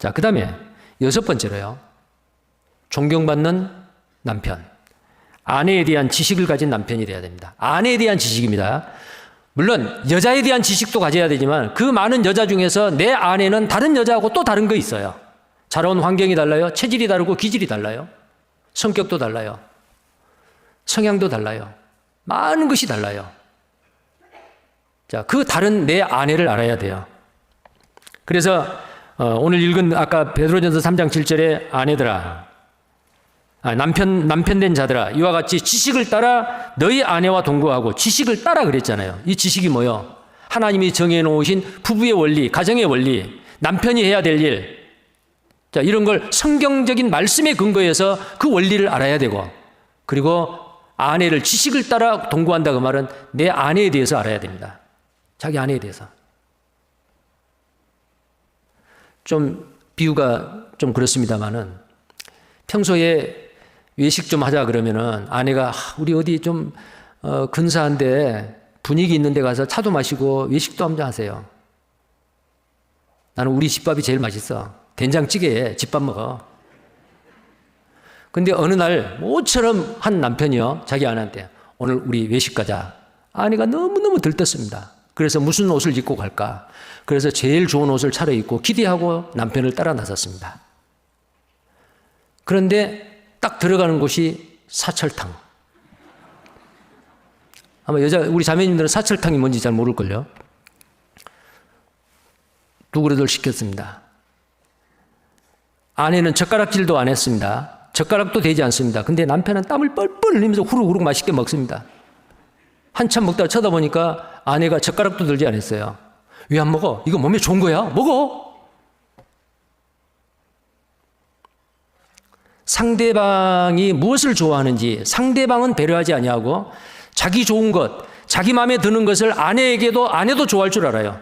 자, 그 다음에 여섯 번째로요. 존경받는 남편. 아내에 대한 지식을 가진 남편이 돼야 됩니다. 아내에 대한 지식입니다. 물론 여자에 대한 지식도 가져야 되지만 그 많은 여자 중에서 내 아내는 다른 여자하고 또 다른 거 있어요. 자라온 환경이 달라요. 체질이 다르고 기질이 달라요. 성격도 달라요. 성향도 달라요. 많은 것이 달라요. 자, 그 다른 내 아내를 알아야 돼요. 그래서 오늘 읽은 아까 베드로전서 3장 7절에 아내들아, 남편 된 자들아, 이와 같이 지식을 따라 너희 아내와 동거하고. 지식을 따라 그랬잖아요. 이 지식이 뭐요? 하나님이 정해 놓으신 부부의 원리, 가정의 원리, 남편이 해야 될 일. 자, 이런 걸 성경적인 말씀에 근거해서 그 원리를 알아야 되고, 그리고 아내를 지식을 따라 동거한다 그 말은 내 아내에 대해서 알아야 됩니다. 자기 아내에 대해서. 좀 비유가 좀 그렇습니다만은 평소에 외식 좀 하자 그러면은 아내가 우리 어디 좀 근사한데 분위기 있는 데 가서 차도 마시고 외식도 한잔 하세요. 나는 우리 집밥이 제일 맛있어. 된장찌개에 집밥 먹어. 근데 어느 날 모처럼 한 남편이요, 자기 아내한테 오늘 우리 외식 가자. 아내가 너무너무 들떴습니다. 그래서 무슨 옷을 입고 갈까? 그래서 제일 좋은 옷을 차려입고 기대하고 남편을 따라 나섰습니다. 그런데 딱 들어가는 곳이 사철탕. 아마 우리 자매님들은 사철탕이 뭔지 잘 모를걸요. 두 그릇을 시켰습니다. 아내는 젓가락질도 안 했습니다. 젓가락도 되지 않습니다. 근데 남편은 땀을 뻘뻘 흘리면서 후루후루 맛있게 먹습니다. 한참 먹다가 쳐다보니까 아내가 젓가락도 들지 않았어요. 왜 안 먹어? 이거 몸에 좋은 거야. 먹어. 상대방이 무엇을 좋아하는지 상대방은 배려하지 아니하고 자기 좋은 것, 자기 마음에 드는 것을 아내도 좋아할 줄 알아요.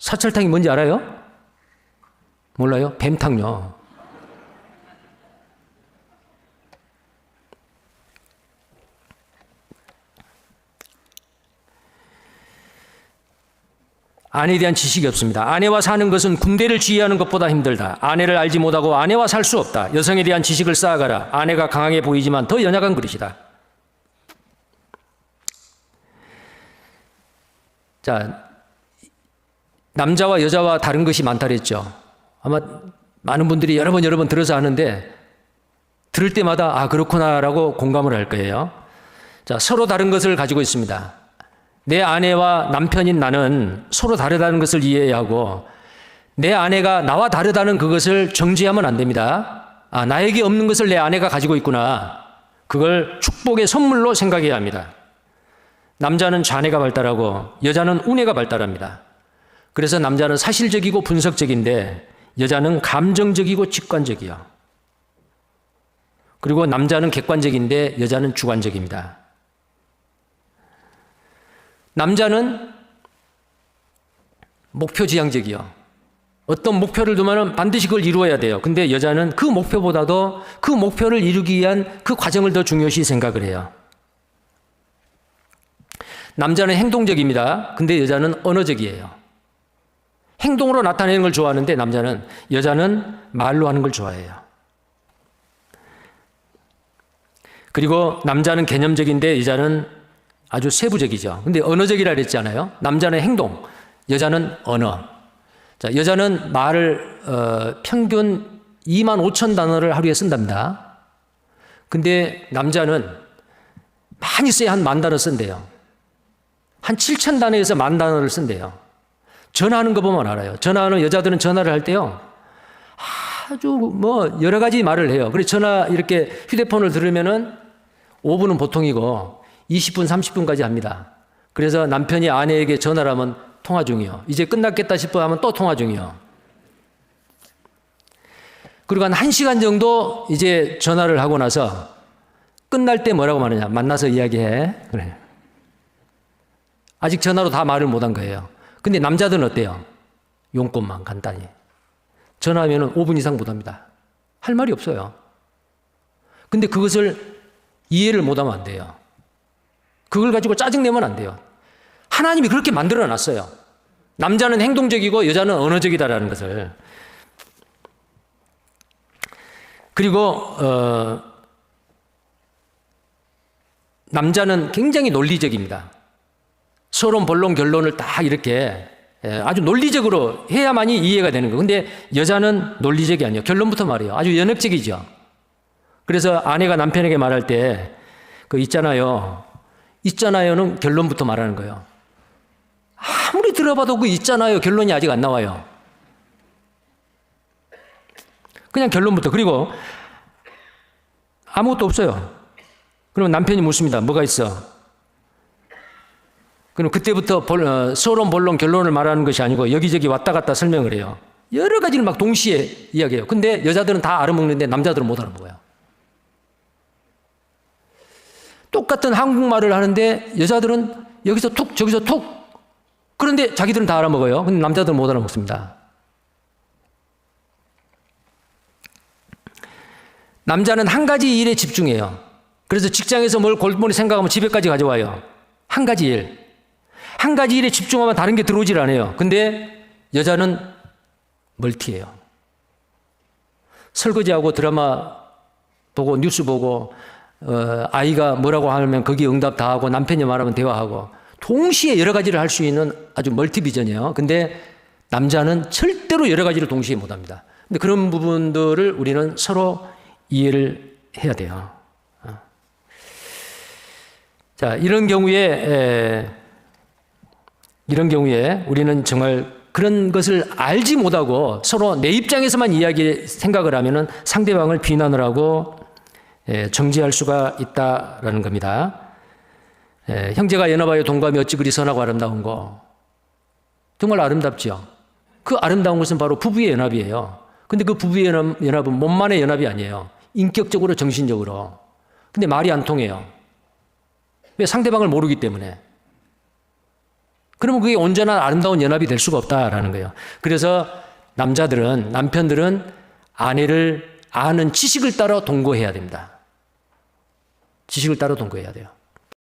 사철탕이 뭔지 알아요? 몰라요? 뱀탕요. 아내에 대한 지식이 없습니다. 아내와 사는 것은 군대를 지휘하는 것보다 힘들다. 아내를 알지 못하고 아내와 살 수 없다. 여성에 대한 지식을 쌓아가라. 아내가 강하게 보이지만 더 연약한 그릇이다. 자, 남자와 여자와 다른 것이 많다 그랬죠. 아마 많은 분들이 여러 번 들어서 아는데 들을 때마다 그렇구나라고 공감을 할 거예요. 자, 서로 다른 것을 가지고 있습니다. 내 아내와 남편인 나는 서로 다르다는 것을 이해해야 하고 내 아내가 나와 다르다는 그것을 정죄하면 안 됩니다. 나에게 없는 것을 내 아내가 가지고 있구나. 그걸 축복의 선물로 생각해야 합니다. 남자는 좌뇌가 발달하고 여자는 우뇌가 발달합니다. 그래서 남자는 사실적이고 분석적인데 여자는 감정적이고 직관적이요. 그리고 남자는 객관적인데 여자는 주관적입니다. 남자는 목표지향적이요. 어떤 목표를 두면 반드시 그걸 이루어야 돼요. 근데 여자는 그 목표보다도 그 목표를 이루기 위한 그 과정을 더 중요시 생각을 해요. 남자는 행동적입니다. 근데 여자는 언어적이에요. 행동으로 나타내는 걸 좋아하는데 여자는 말로 하는 걸 좋아해요. 그리고 남자는 개념적인데 여자는 아주 세부적이죠. 근데 언어적이라 그랬잖아요. 남자는 행동, 여자는 언어. 자, 여자는 말을 평균 25,000단어를 하루에 쓴답니다. 근데 남자는 많이 써야 한 10,000단어 쓴대요. 한 7,000단어에서 10,000단어를 쓴대요. 전화하는 거 보면 알아요. 여자들은 전화를 할 때요, 아주 여러 가지 말을 해요. 그래서 전화 이렇게 휴대폰을 들으면은 5분은 보통이고 20분, 30분까지 합니다. 그래서 남편이 아내에게 전화를 하면 통화 중이요. 이제 끝났겠다 싶어 하면 또 통화 중이요. 그리고 한 1시간 정도 이제 전화를 하고 나서 끝날 때 뭐라고 말하냐. 만나서 이야기해. 그래. 아직 전화로 다 말을 못한 거예요. 근데 남자들은 어때요? 용건만 간단히. 전화하면 5분 이상 못합니다. 할 말이 없어요. 근데 그것을 이해를 못하면 안 돼요. 그걸 가지고 짜증내면 안 돼요. 하나님이 그렇게 만들어 놨어요. 남자는 행동적이고 여자는 언어적이다라는 것을. 그리고 남자는 굉장히 논리적입니다. 서론, 본론, 결론을 다 이렇게 아주 논리적으로 해야만이 이해가 되는 거예요. 근데 여자는 논리적이 아니에요. 결론부터 말해요. 아주 연역적이죠. 그래서 아내가 남편에게 말할 때 그 있잖아요는 결론부터 말하는 거예요. 아무리 들어봐도 그 있잖아요 결론이 아직 안 나와요. 그냥 결론부터. 그리고 아무것도 없어요. 그러면 남편이 묻습니다. 뭐가 있어? 그럼 그때부터 서론, 본론, 결론을 말하는 것이 아니고 여기저기 왔다 갔다 설명을 해요. 여러 가지를 막 동시에 이야기해요. 근데 여자들은 다 알아먹는데 남자들은 못 알아먹어요. 똑같은 한국말을 하는데 여자들은 여기서 툭 저기서 툭, 그런데 자기들은 다 알아먹어요. 근데 남자들은 못 알아먹습니다. 남자는 한 가지 일에 집중해요. 그래서 직장에서 뭘 골머리 생각하면 집에까지 가져와요. 한 가지 일. 한 가지 일에 집중하면 다른 게 들어오질 않아요. 근데 여자는 멀티예요. 설거지하고 드라마 보고 뉴스 보고 아이가 뭐라고 하면 거기에 응답 다 하고 남편이 말하면 대화하고 동시에 여러 가지를 할 수 있는 아주 멀티비전이에요. 근데 남자는 절대로 여러 가지를 동시에 못합니다. 근데 그런 부분들을 우리는 서로 이해를 해야 돼요. 자, 이런 경우에 우리는 정말 그런 것을 알지 못하고 서로 내 입장에서만 생각을 하면은 상대방을 비난을 하고 정죄할 수가 있다라는 겁니다. 형제가 연합하여 동감이 어찌 그리 선하고 아름다운 거. 정말 아름답죠. 그 아름다운 것은 바로 부부의 연합이에요. 근데 그 부부의 연합은 몸만의 연합이 아니에요. 인격적으로, 정신적으로. 근데 말이 안 통해요. 왜? 상대방을 모르기 때문에. 그러면 그게 온전한 아름다운 연합이 될 수가 없다라는 거예요. 그래서 남편들은 아내를 아는 지식을 따라 동거해야 됩니다. 지식을 따라 동거해야 돼요.